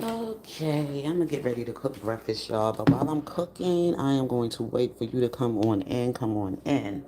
Okay, I'm gonna get ready to cook breakfast, y'all. But while I'm cooking, I am going to wait for you to come on in. Come on in.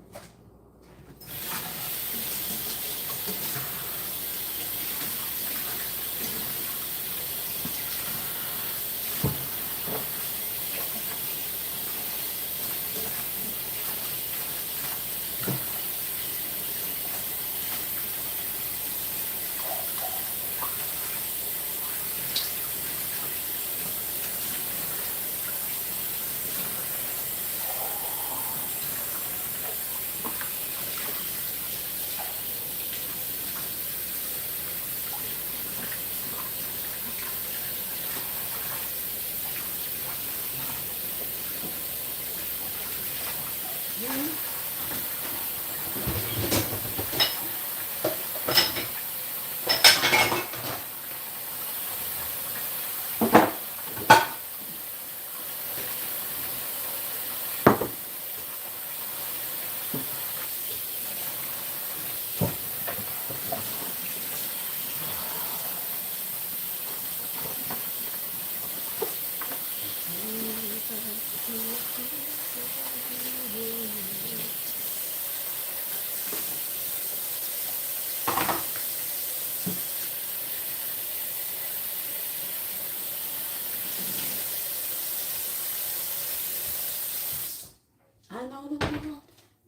I know the Lord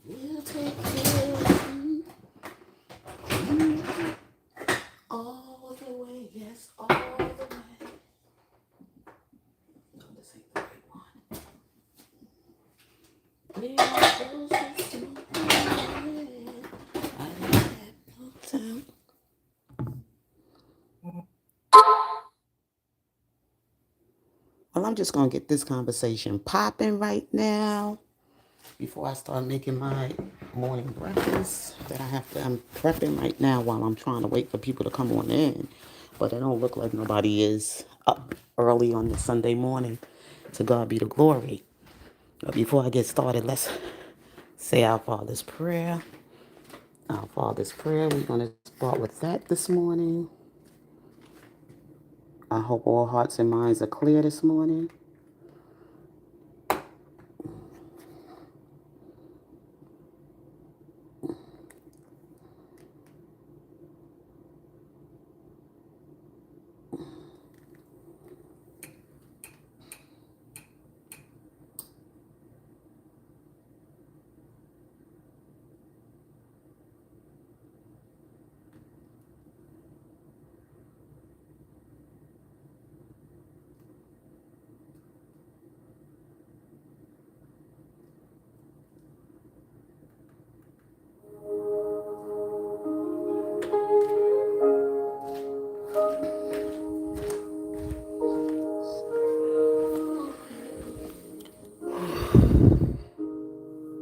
will take care of you all the way. Yes, all the way. No, this ain't the right one. We are close to something. I had no time. Well, I'm just gonna get this conversation popping right now before I start making my morning breakfast that I'm prepping right now while I'm trying to wait for people to come on in. But it don't look like nobody is up early on the Sunday morning. To God be the glory. But before I get started, let's say our Father's Prayer. Our Father's Prayer. We're going to start with that this morning. I hope all hearts and minds are clear this morning.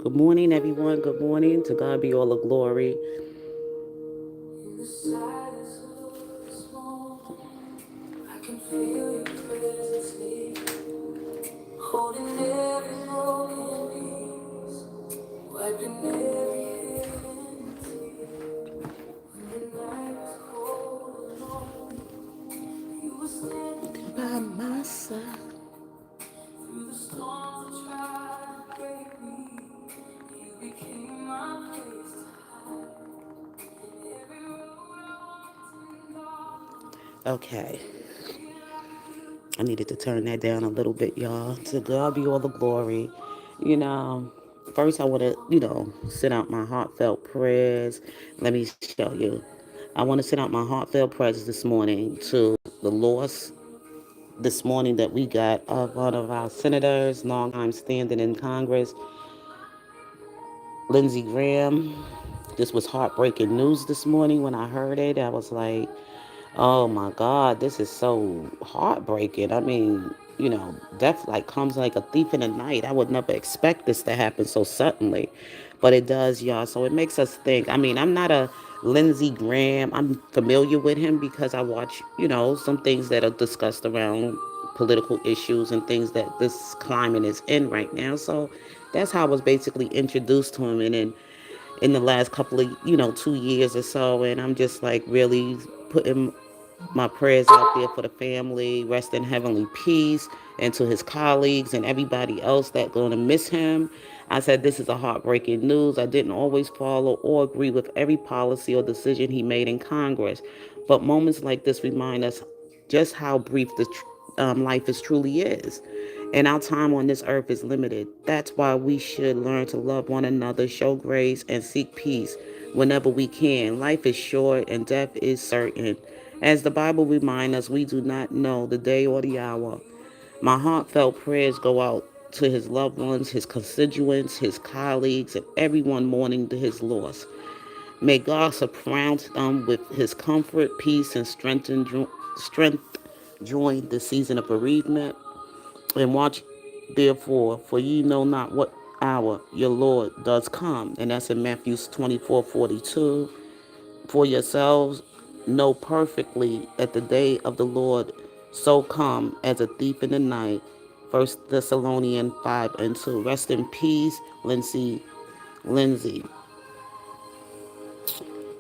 Good morning, everyone. Good morning. To God be all the glory. In the silence of this moment, I can feel your presence here, holding every broken piece, wiping every hidden tear. When the night was cold and lonely, you were standing by my side. Through the storms that tried to break me, you became my place to hide. Every road I walked in dark. Okay. I needed to turn that down a little bit, y'all. To God be all the glory. You know, first I want to, send out my heartfelt prayers. Let me show you. I want to send out my heartfelt prayers this morning to the loss this morning that we got of one of our senators, long time standing in Congress, Lindsey Graham. This was heartbreaking news this morning when I heard it. I was like, oh my God, this is so heartbreaking. I mean, death like comes like a thief in the night. I would never expect this to happen so suddenly, but it does, y'all. So it makes us think. I mean, I'm not a Lindsey Graham. I'm familiar with him because I watch, some things that are discussed around political issues and things that this climate is in right now. So that's how I was basically introduced to him. And then in the last couple of 2 years or so, and I'm just like really putting my prayers out there for the family, rest in heavenly peace, and to his colleagues and everybody else that's going to miss him. I said this is a heartbreaking news. I didn't always follow or agree with every policy or decision he made in Congress, but moments like this remind us just how brief the life is truly is. And our time on this earth is limited. That's why we should learn to love one another, show grace, and seek peace whenever we can. Life is short and death is certain. As the Bible reminds us, we do not know the day or the hour. My heartfelt prayers go out to his loved ones, his constituents, his colleagues, and everyone mourning his loss. May God surround them with his comfort, peace, and strength during the season of bereavement. And watch therefore, for ye know not what hour your Lord does come. And that's in Matthew 24:42. For yourselves know perfectly that the day of the Lord so come as a thief in the night. First Thessalonians 5:2. Rest in peace, Lindsay.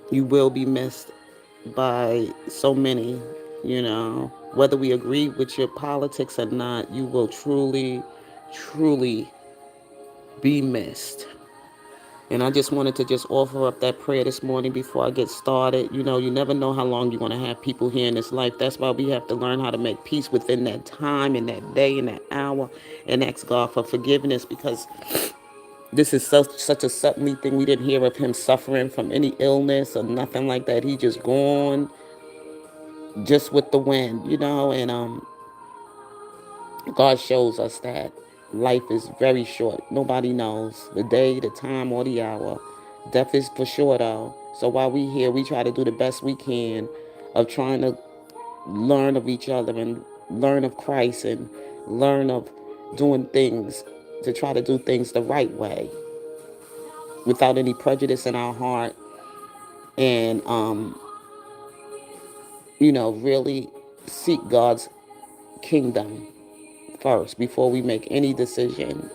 You will be missed by so many, Whether we agree with your politics or not, you will truly, truly be missed. And I just wanted to just offer up that prayer this morning before I get started. You never know how long you're going to have people here in this life. That's why we have to learn how to make peace within that time and that day and that hour and ask God for forgiveness, because this is such a suddenly thing. We didn't hear of him suffering from any illness or nothing like that. He just gone just with the wind, and God shows us that life is very short. Nobody knows the day, the time, or the hour. Death is for sure, though. So while we here, we try to do the best we can of trying to learn of each other and learn of Christ and learn of doing things, to try to do things the right way without any prejudice in our heart, and really seek God's kingdom first before we make any decision.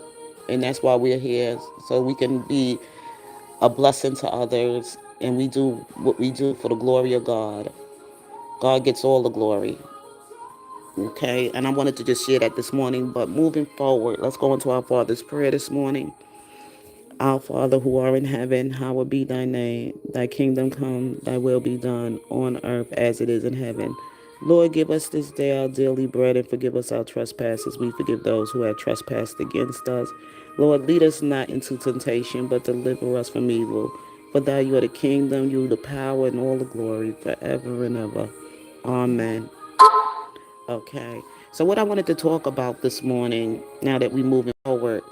And that's why we're here, so we can be a blessing to others, and we do what we do for the glory of God. God gets all the glory. Okay, and I wanted to just share that this morning. But moving forward, let's go into our Father's prayer this morning. Our Father who art in heaven, hallowed be thy name. Thy kingdom come, thy will be done on earth as it is in heaven. Lord, give us this day our daily bread, and forgive us our trespasses. We forgive those who have trespassed against us. Lord, lead us not into temptation, but deliver us from evil. For thou you are the kingdom, you are the power, and all the glory forever and ever. Amen. Okay. So what I wanted to talk about this morning, now that we're moving forward,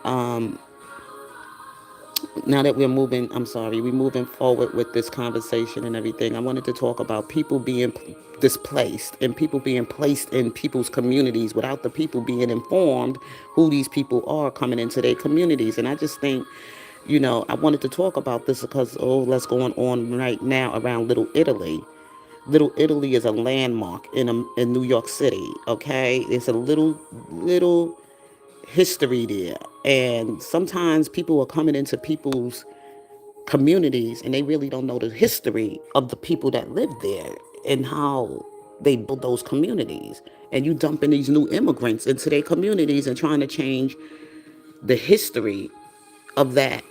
um, we're moving forward with this conversation and everything. I wanted to talk about people being displaced and people being placed in people's communities without the people being informed who these people are coming into their communities. And I just think, I wanted to talk about this because, let's go on right now around Little Italy. Little Italy is a landmark in New York City. Okay, it's a little history there, and sometimes people are coming into people's communities and they really don't know the history of the people that live there and how they build those communities. And you dumping these new immigrants into their communities and trying to change the history of that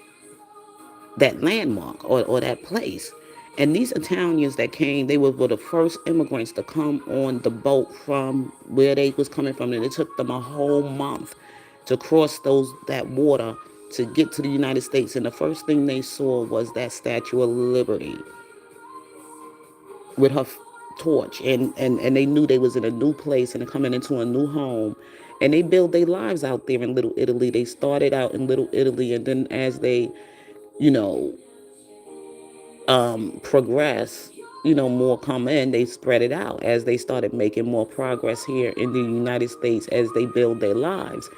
landmark or that place. And these Italians that came, they were the first immigrants to come on the boat from where they was coming from, and it took them a whole month to cross that water to get to the United States. And the first thing they saw was that Statue of Liberty with her torch, and they knew they was in a new place and coming into a new home. And they built their lives out there in Little Italy. They started out in Little Italy, and then as they you know progress, more come in, they spread it out as they started making more progress here in the United States as they build their lives.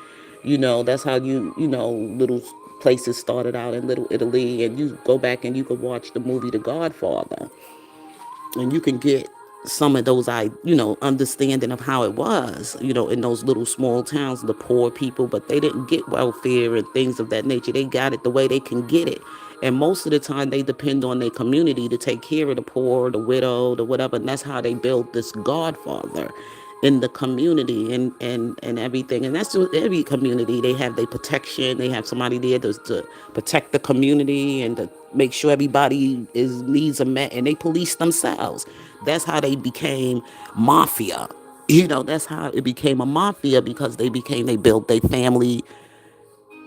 That's how little places started out in Little Italy, and you go back and you could watch the movie The Godfather, and you can get some of those understanding of how it was, in those little small towns, the poor people, but they didn't get welfare and things of that nature. They got it the way they can get it, And most of the time they depend on their community to take care of the poor, the widow, the whatever. And that's how they build this godfather in the community and everything. And that's just every community. They have their protection. They have somebody there to protect the community and to make sure everybody is needs are met, and they police themselves. That's how they became mafia. That's how it became a mafia, because they built their family.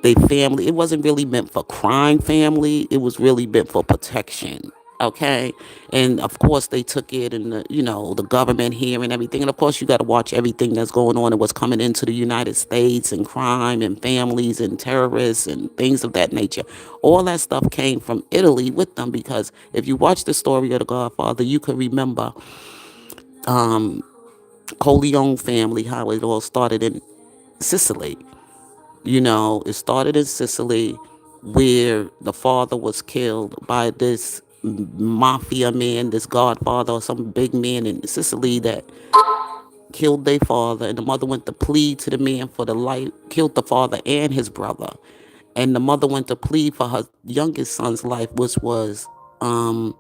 It wasn't really meant for crime family. It was really meant for protection. Okay. And of course they took it, and the government here and everything. And of course you got to watch everything that's going on and what's coming into the United States, and crime and families and terrorists and things of that nature. All that stuff came from Italy with them, because if you watch the story of the Godfather, you can remember Corleone family, how it all started in Sicily. It started in Sicily, where the father was killed by this mafia man, this godfather, or some big man in Sicily that killed their father. And the mother went to plead to the man for the life, killed the father and his brother. And the mother went to plead for her youngest son's life, which was, Don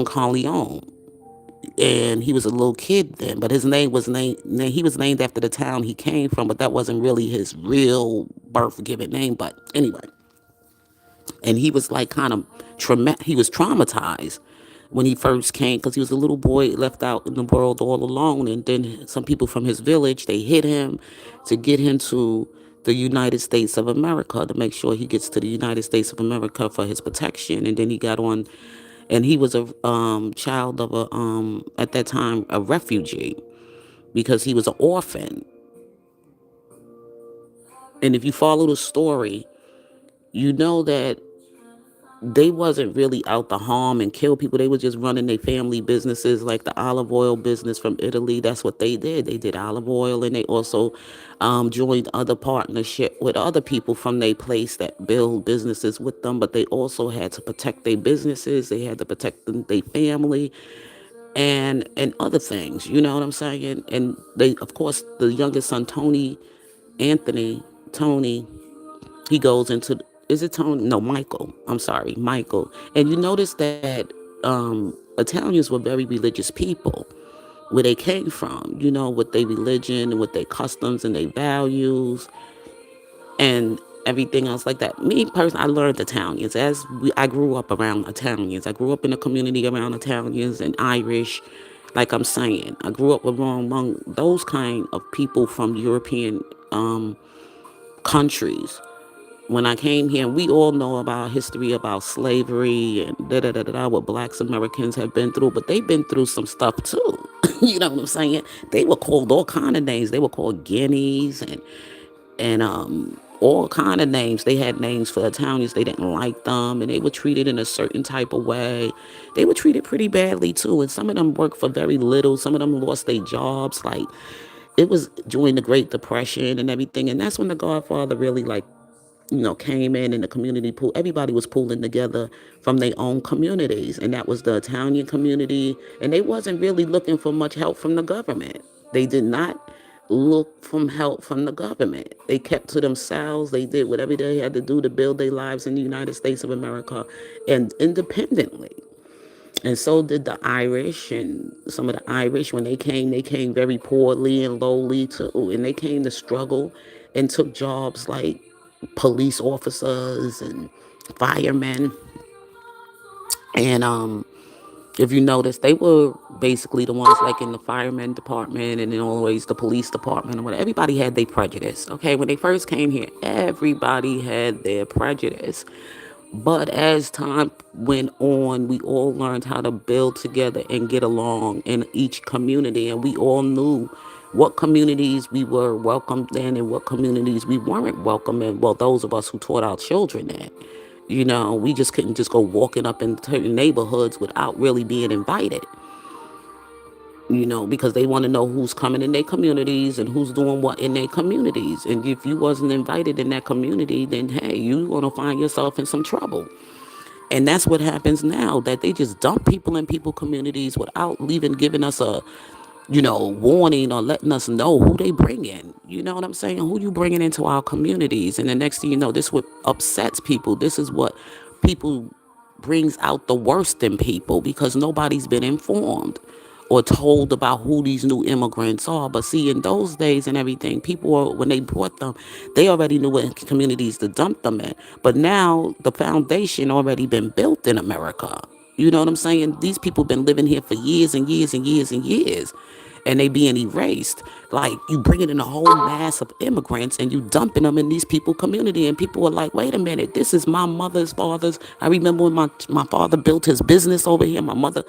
Corleone. And he was a little kid then, but his name was he was named after the town he came from, but that wasn't really his real birth given name. But anyway, and he was like kind of he was traumatized when he first came, because he was a little boy left out in the world all alone. And then some people from his village, they hit him to get him to the United States of America, to make sure he gets to the United States of America for his protection. And then he got on, and he was a child of a at that time a refugee, because he was an orphan. And if you follow the story, you know that they wasn't really out to harm and kill people. They were just running their family businesses, like the olive oil business from Italy. That's what they did. They did olive oil, and they also joined other partnership with other people from their place that build businesses with them. But they also had to protect their businesses. They had to protect their family and other things. You know what I'm saying? And they, of course, the youngest son, Tony, he goes into, is it Tony? No, Michael. I'm sorry, Michael. And you notice that Italians were very religious people, where they came from, with their religion and with their customs and their values and everything else like that. Me personally, I learned Italians I grew up around Italians. I grew up in a community around Italians and Irish. Like I'm saying, I grew up among those kind of people from European countries. When I came here, we all know about history, about slavery and what blacks Americans have been through, but they've been through some stuff too. You know what I'm saying? They were called all kind of names. They were called guineas and all kind of names. They had names for Italians. They didn't like them, and they were treated in a certain type of way. They were treated pretty badly too, and some of them worked for very little. Some of them lost their jobs. Like, it was during the Great Depression and everything, and that's when the Godfather really came in, and the community pool. Everybody was pooling together from their own communities, and that was the Italian community. And they wasn't really looking for much help from the government. They did not look for help from the government. They kept to themselves. They did whatever they had to do to build their lives in the United States of America and independently. And so did the Irish, and some of the Irish, when they came very poorly and lowly too. And they came to struggle and took jobs like police officers and firemen. And if you notice, they were basically the ones like in the firemen department, and then always the police department or whatever. Everybody had their prejudice. Okay, when they first came here, everybody had their prejudice. But as time went on, we all learned how to build together and get along in each community. And we all knew what communities we were welcomed in and what communities we weren't welcome in. Well, those of us who taught our children that. We just couldn't just go walking up in certain neighborhoods without really being invited. Because they want to know who's coming in their communities and who's doing what in their communities. And if you wasn't invited in that community, then hey, you're going to find yourself in some trouble. And that's what happens now, that they just dump people in people communities without even giving us warning or letting us know who they bring in. You know what I'm saying? Who you bringing into our communities. And the next thing you know, this what upsets people. This is what people brings out the worst in people because nobody's been informed or told about who these new immigrants are. But see, in those days and everything, people were, when they brought them, they already knew what communities to dump them in. But now the foundation already been built in America. You know what I'm saying? These people been living here for years and years and years and years, and they being erased. Like, you bringing in a whole mass of immigrants and you dumping them in these people community, and people are like, wait a minute, this is my mother's father's. I remember when my father built his business over here. My mother,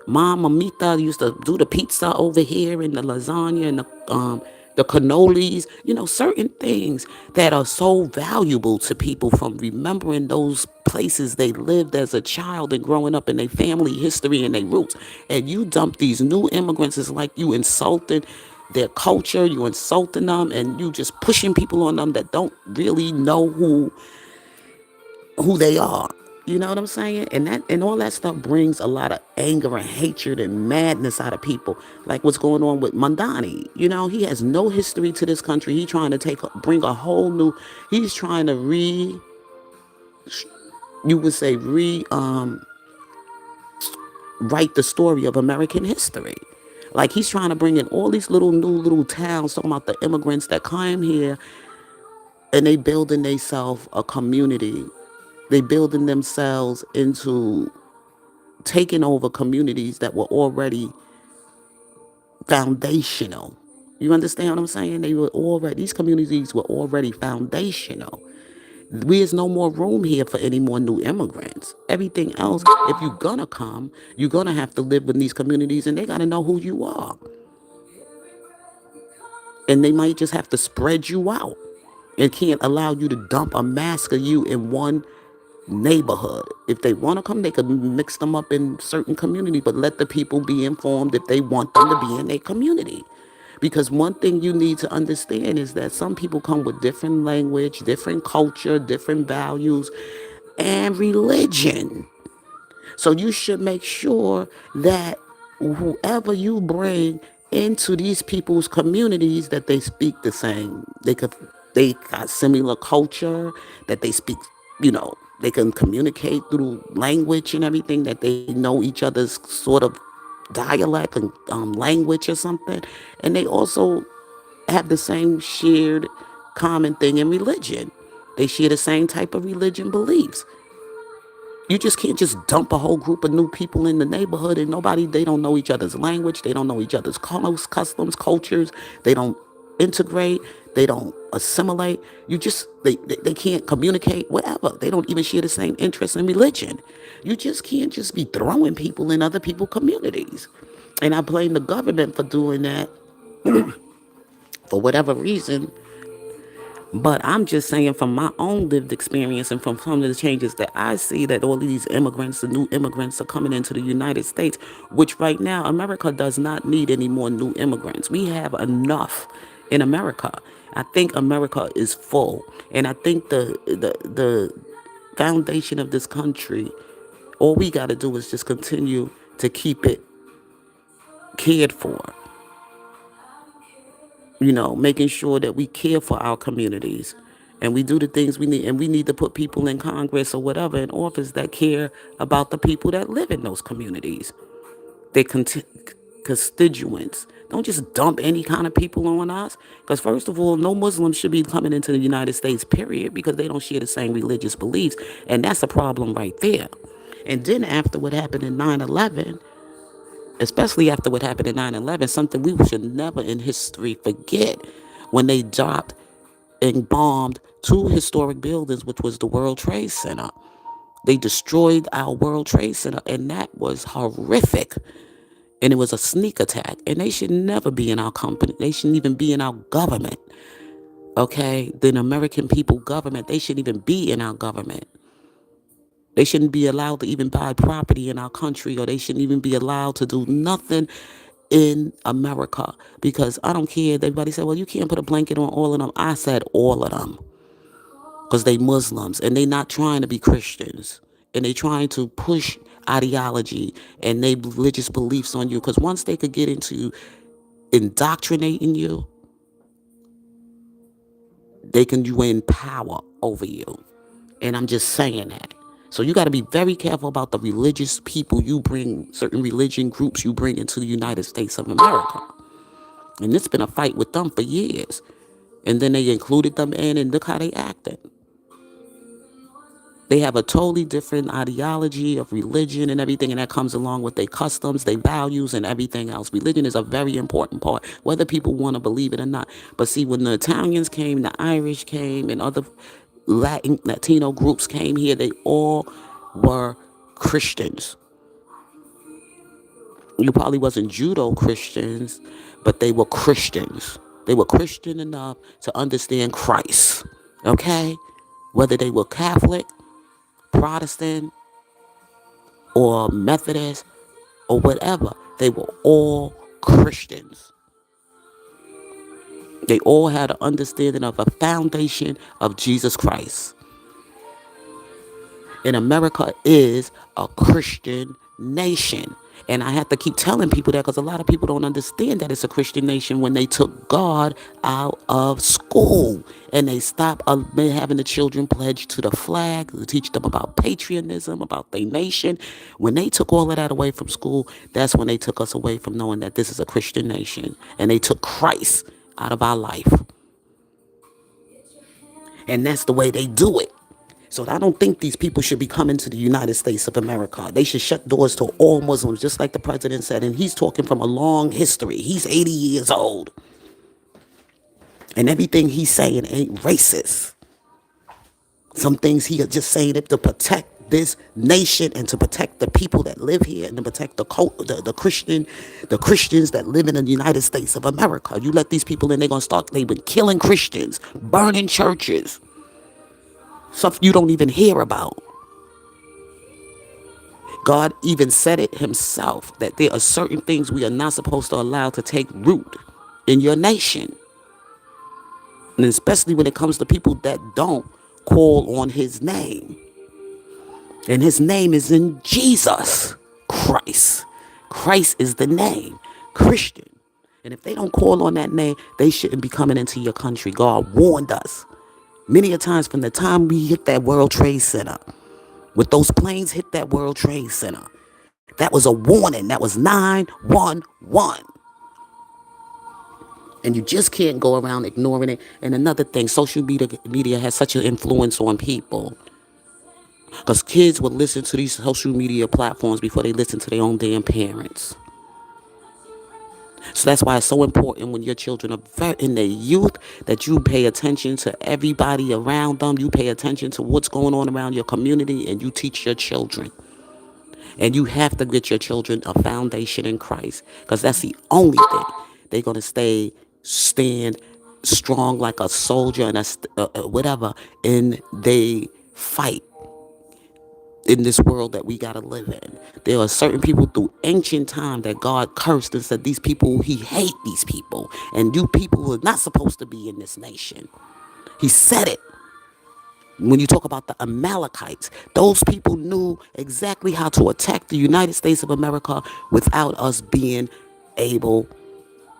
Mom Amita, used to do the pizza over here and the lasagna and the cannolis, certain things that are so valuable to people from remembering those places they lived as a child and growing up in their family history and their roots. And you dump these new immigrants, it's like you insulted their culture, you insulting them, and you just pushing people on them that don't really know who they are. You know what I'm saying? And all that stuff brings a lot of anger and hatred and madness out of people. Like what's going on with Mandani. He has no history to this country. He's trying to bring a whole new. He's trying to you would say write the story of American history. Like, he's trying to bring in all these little towns, talking about the immigrants that came here, and they building themselves a community. They building themselves into taking over communities that were already foundational. You understand what I'm saying? These communities were already foundational. There's no more room here for any more new immigrants. Everything else, if you're gonna come, you're gonna have to live in these communities, and they gotta know who you are. And they might just have to spread you out and can't allow you to dump a mass of you in one neighborhood. If they want to come, they could mix them up in certain community, but let the people be informed if they want them to be in their community. Because one thing you need to understand is that some people come with different language, different culture, different values, and religion. So you should make sure that whoever you bring into these people's communities, that they speak the same. They got similar culture, that they speak, they can communicate through language and everything, that they know each other's sort of dialect and language or something. And they also have the same shared common thing in religion. They share the same type of religion beliefs. You just can't just dump a whole group of new people in the neighborhood, and they don't know each other's language. They don't know each other's customs, cultures. They don't integrate. They don't assimilate. They can't communicate, whatever. They don't even share the same interests in religion. You just can't just be throwing people in other people's communities. And I blame the government for doing that for whatever reason. But I'm just saying, from my own lived experience and from some of the changes that I see, that all of these immigrants, the new immigrants, are coming into the United States, which right now America does not need any more new immigrants. We have enough in America. I think America is full. And I think the foundation of this country, all we got to do is just continue to keep it cared for, making sure that we care for our communities and we do the things we need. And we need to put people in Congress or whatever in office that care about the people that live in those communities, their constituents. Don't just dump any kind of people on us. Because first of all, no Muslims should be coming into the United States, period, because they don't share the same religious beliefs. And that's a problem right there. And then after what happened in 9/11, especially after what happened in 9/11, something we should never in history forget, when they dropped and bombed two historic buildings, which was the World Trade Center. They destroyed our World Trade Center, and that was horrific. And it was a sneak attack, and they should never be in our company. They shouldn't even be in our government. Okay? The American people government, they shouldn't even be in our government. They shouldn't be allowed to even buy property in our country, or they shouldn't even be allowed to do nothing in America. Because I don't care. Everybody said, well, you can't put a blanket on all of them. I said all of them. Because they Muslims, and they not trying to be Christians. And they trying to push ideology and they religious beliefs on you. Because once they could get into indoctrinating you, they can win power over you. And I'm just saying that. So you got to be very careful about the religious people you bring, certain religion groups you bring into the United States of America. And it's been a fight with them for years. And then they included them in, and look how they acted. They have a totally different ideology of religion and everything, and that comes along with their customs, their values, and everything else. Religion is a very important part, whether people want to believe it or not. But see, when the Italians came, the Irish came, and other Latino groups came here, they all were Christians. You probably wasn't judo Christians, but they were Christians. They were Christian enough to understand Christ. Okay? Whether they were Catholic, Protestant, or Methodist, or whatever, they were all Christians. They all had an understanding of a foundation of Jesus Christ. And America is a Christian nation. And I have to keep telling people that because a lot of people don't understand that it's a Christian nation when they took God out of school and they stopped having the children pledge to the flag, to teach them about patriotism, about their nation. When they took all of that away from school, that's when they took us away from knowing that this is a Christian nation. And they took Christ out of our life. And that's the way they do it. So I don't think these people should be coming to the United States of America. They should shut doors to all Muslims, just like the president said. And he's talking from a long history. He's 80 years old. And everything he's saying ain't racist. Some things he is just saying it to protect this nation and to protect the people that live here and to protect the Christians that live in the United States of America. You let these people in, they're going to start, they've been killing Christians, burning churches. Stuff you don't even hear about. God even said it himself that there are certain things we are not supposed to allow to take root in your nation. And especially when it comes to people that don't call on his name. And his name is in Jesus Christ. Christ is the name. Christian. And if they don't call on that name, they shouldn't be coming into your country. God warned us many a times from the time we hit that World Trade Center. With those planes hit that World Trade Center. That was a warning. That was 911. And you just can't go around ignoring it. And another thing, social media has such an influence on people. Because kids will listen to these social media platforms before they listen to their own damn parents. So that's why it's so important when your children are in their youth that you pay attention to everybody around them. You pay attention to what's going on around your community and you teach your children. And you have to get your children a foundation in Christ because that's the only thing. They're going to stand strong like a soldier and whatever, and they fight in this world that we got to live in. There are certain people through ancient time that God cursed and said, these people, he hate these people. And you people are not supposed to be in this nation. He said it. When you talk about the Amalekites, those people knew exactly how to attack the United States of America without us being able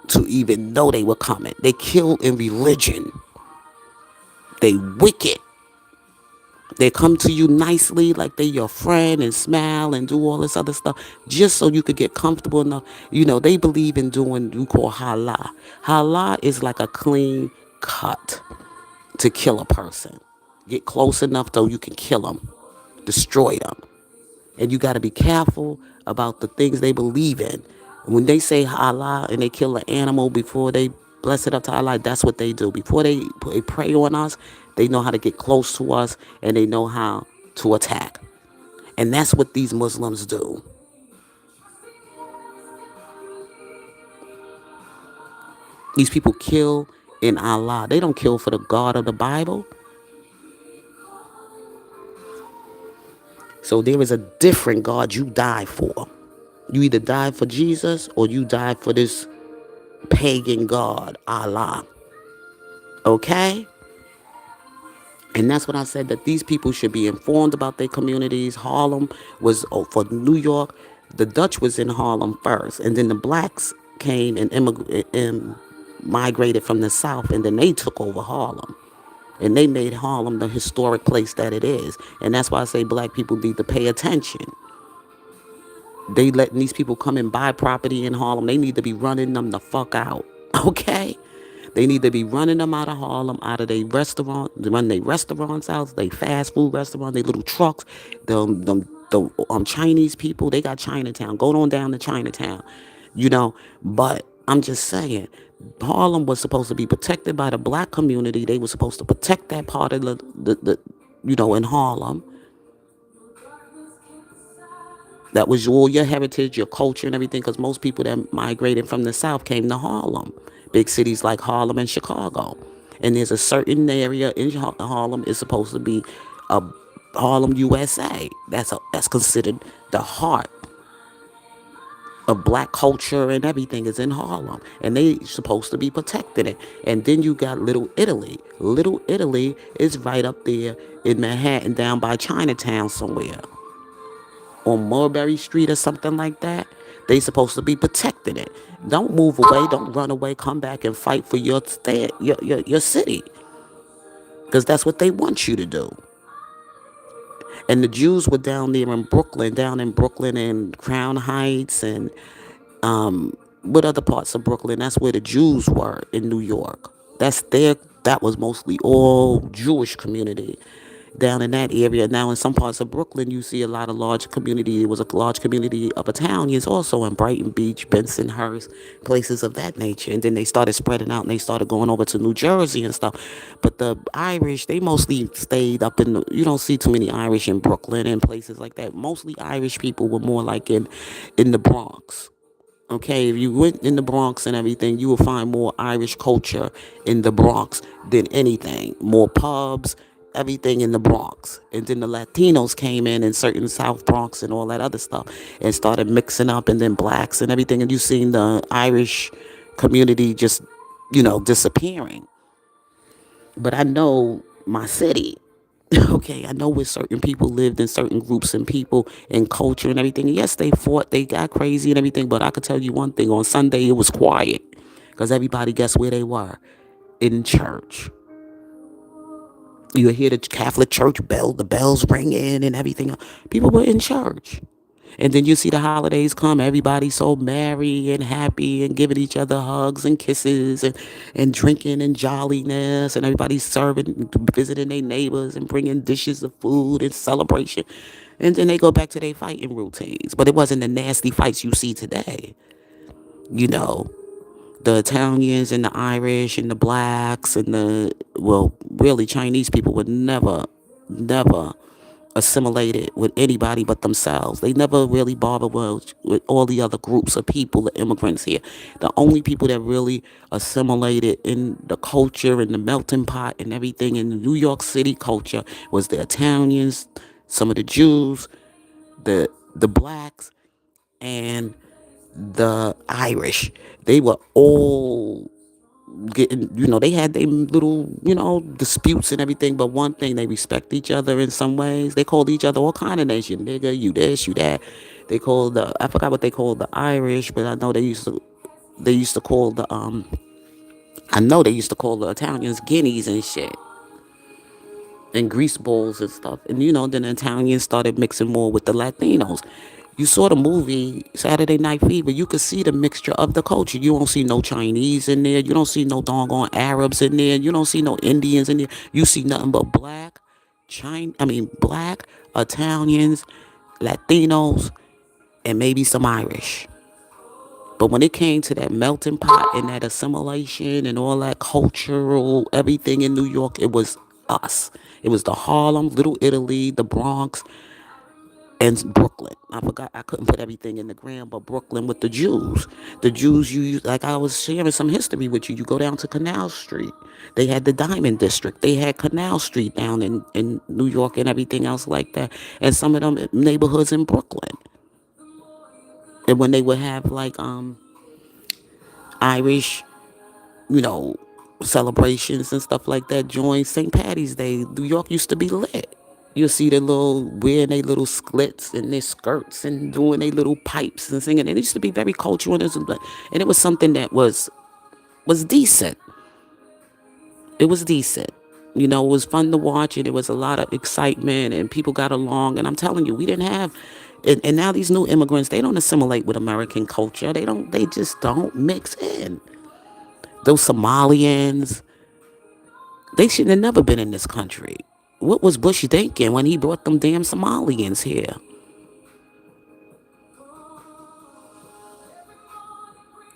to even know they were coming. They killed in religion. They wicked. They come to you nicely like they your friend and smile and do all this other stuff just so you could get comfortable enough. You know, they believe in doing you call halal. Halal is like a clean cut to kill a person. Get close enough so you can kill them, destroy them. And you got to be careful about the things they believe in. When they say halal and they kill an animal before they bless it up to Allah, that's what they do. Before they prey on us, they know how to get close to us and they know how to attack. And that's what these Muslims do. These people kill in Allah. They don't kill for the God of the Bible. So there is a different God you die for. You either die for Jesus or you die for this pagan God, Allah. Okay? And that's what I said, that these people should be informed about their communities. Harlem was, for New York, the Dutch was in Harlem first. And then the blacks came and migrated from the South, and then they took over Harlem. And they made Harlem the historic place that it is. And that's why I say black people need to pay attention. They letting these people come and buy property in Harlem. They need to be running them the fuck out. Okay? They need to be running them out of Harlem, out of their restaurant, run their restaurants out, they fast food restaurant, they little trucks, the Chinese people, they got Chinatown. Go on down to Chinatown, you know. But I'm just saying, Harlem was supposed to be protected by the black community. They were supposed to protect that part of in Harlem. That was all your heritage, your culture, and everything, because most people that migrated from the South came to Harlem. Big cities like Harlem and Chicago. And there's a certain area in Harlem is supposed to be a Harlem, USA. That's considered the heart of black culture, and everything is in Harlem. And they supposed to be protecting it. And then you got Little Italy. Little Italy is right up there in Manhattan, down by Chinatown somewhere, on Mulberry Street or something like that. They supposed to be protecting it. Don't move away. Don't run away. Come back and fight for your city, because that's what they want you to do. And the Jews were down there in Brooklyn, and Crown Heights, and what other parts of Brooklyn? That's where the Jews were in New York. That was mostly all Jewish community down in that area. Now in some parts of Brooklyn, you see a lot of large community. It was a large community of Italians also in Brighton Beach, Bensonhurst, places of that nature. And then they started spreading out, and they started going over to New Jersey and stuff. But the Irish, they mostly stayed up you don't see too many Irish in Brooklyn and places like that. Mostly Irish people were more like in the Bronx. Okay, if you went in the Bronx and everything, you will find more Irish culture in the Bronx than anything. More pubs, everything in the Bronx. And then the Latinos came in certain South Bronx and all that other stuff, and started mixing up, and then blacks and everything. And you seen the Irish community just, disappearing. But I know my city. Okay, I know where certain people lived, in certain groups and people and culture and everything. Yes, they fought, they got crazy and everything, but I could tell you one thing: on Sunday it was quiet, because everybody, guess where they were? In church. You would hear the Catholic church bell, the bells ringing and everything. People were in church. And then you see the holidays come, everybody's so merry and happy and giving each other hugs and kisses, and drinking and jolliness, and everybody's serving, visiting their neighbors and bringing dishes of food and celebration. And then they go back to their fighting routines. But it wasn't the nasty fights you see today. You know, the Italians and the Irish and the blacks and really Chinese people would never assimilated with anybody but themselves. They never really bothered with all the other groups of people, the immigrants here. The only people that really assimilated in the culture and the melting pot and everything in the New York City culture was the Italians, some of the Jews, the blacks, and the Irish. They were all getting, they had their little, disputes and everything. But one thing, they respect each other in some ways. They called each other all kind of nations. Nigga, you this, you that. I forgot what they called the Irish, but I know they used to call the Italians guineas and shit, and grease balls and stuff. And then the Italians started mixing more with the Latinos. You saw the movie Saturday Night Fever. You could see the mixture of the culture. You don't see no Chinese in there. You don't see no doggone Arabs in there. You don't see no Indians in there. You see nothing but black, black, Italians, Latinos, and maybe some Irish. But when it came to that melting pot and that assimilation and all that cultural everything in New York, it was us. It was the Harlem, Little Italy, the Bronx, and Brooklyn. I forgot, I couldn't put everything in the gram, but Brooklyn with the Jews. The Jews, like I was sharing some history with you. You go down to Canal Street. They had the Diamond District. They had Canal Street down in New York and everything else like that. And some of them neighborhoods in Brooklyn. And when they would have like Irish, you know, celebrations and stuff like that during St. Patty's Day, New York used to be lit. You'll see the little wearing their little sklits and their skirts and doing their little pipes and singing. And it used to be very cultural, and it was something that was decent. It was decent. It was fun to watch, and it was a lot of excitement, and people got along. And I'm telling you, we didn't have, and now these new immigrants, they don't assimilate with American culture. They just don't mix in. Those Somalians, they should have never been in this country. What was Bush thinking when he brought them damn Somalians here?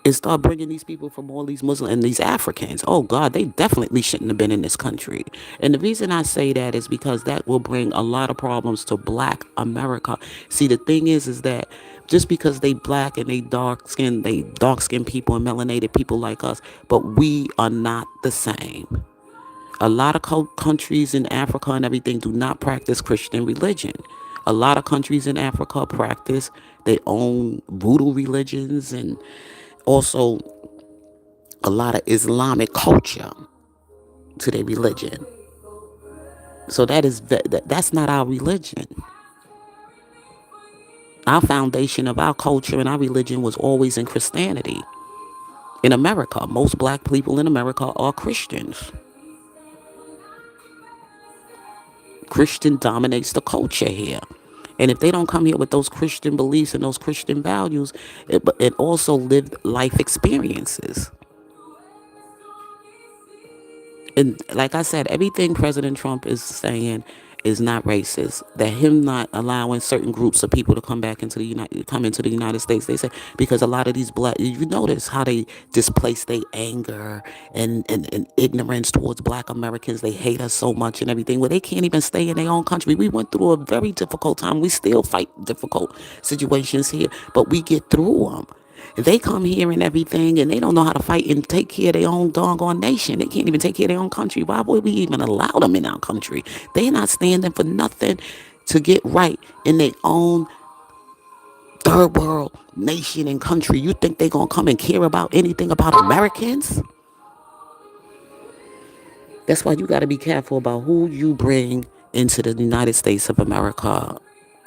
And start bringing these people from all these Muslim and these Africans. Oh God, they definitely shouldn't have been in this country. And the reason I say that is because that will bring a lot of problems to Black America. See, the thing is that just because they black and they dark skinned people and melanated people like us, but we are not the same. A lot of countries in Africa and everything do not practice Christian religion. A lot of countries in Africa practice their own voodoo religions and also a lot of Islamic culture to their religion. So that's not our religion. Our foundation of our culture and our religion was always in Christianity. In America, most black people in America are Christians. Christian dominates the culture here. And if they don't come here with those Christian beliefs and those Christian values, it also lived life experiences. And like I said, everything President Trump is saying is not racist. That him not allowing certain groups of people to come into the United States. They say because a lot of these black, you notice how they displace their anger and ignorance towards Black Americans. They hate us so much and everything. Well, they can't even stay in their own country. We went through a very difficult time. We still fight difficult situations here, but we get through them. They come here and everything, and they don't know how to fight and take care of their own doggone nation. They can't even take care of their own country. Why would we even allow them in our country? They're not standing for nothing to get right in their own third world nation and country. You think they're going to come and care about anything about Americans? That's why you got to be careful about who you bring into the United States of America.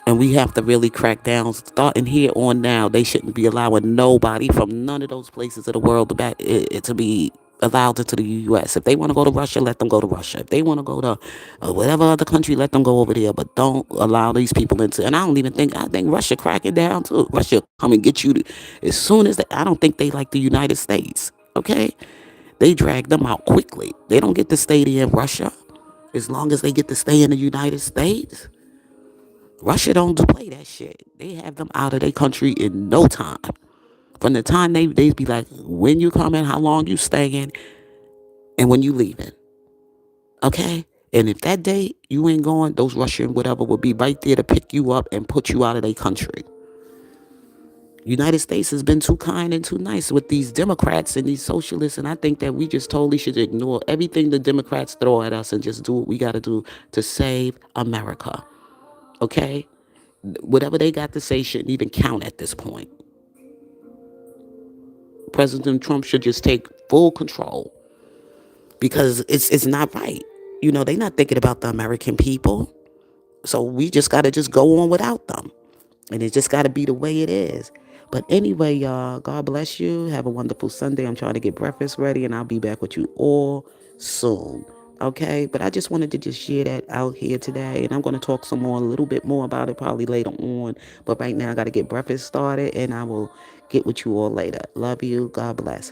And we have to really crack down. Starting here on now, they shouldn't be allowing nobody from none of those places of the world to be allowed into the U.S. If they want to go to Russia, let them go to Russia. If they want to go to whatever other country, let them go over there. But don't allow these people into. And I think Russia cracking down too. Russia come and get you as soon as I don't think they like the United States. Okay, they drag them out quickly. They don't get to stay there in Russia as long as they get to stay in the United States. Russia don't play that shit. They have them out of their country in no time. From the time they be like, when you coming, how long you staying, and when you leaving. Okay? And if that day you ain't going, those Russian whatever will be right there to pick you up and put you out of their country. United States has been too kind and too nice with these Democrats and these socialists, and I think that we just totally should ignore everything the Democrats throw at us and just do what we got to do to save America. Okay? Whatever they got to say shouldn't even count at this point. President Trump should just take full control because it's not right. They're not thinking about the American people. So we just got to just go on without them. And it just got to be the way it is. But anyway, y'all, God bless you. Have a wonderful Sunday. I'm trying to get breakfast ready, and I'll be back with you all soon. Okay? But I just wanted to just share that out here today. And I'm going to talk a little bit more about it probably later on. But right now, I got to get breakfast started, and I will get with you all later. Love you. God bless.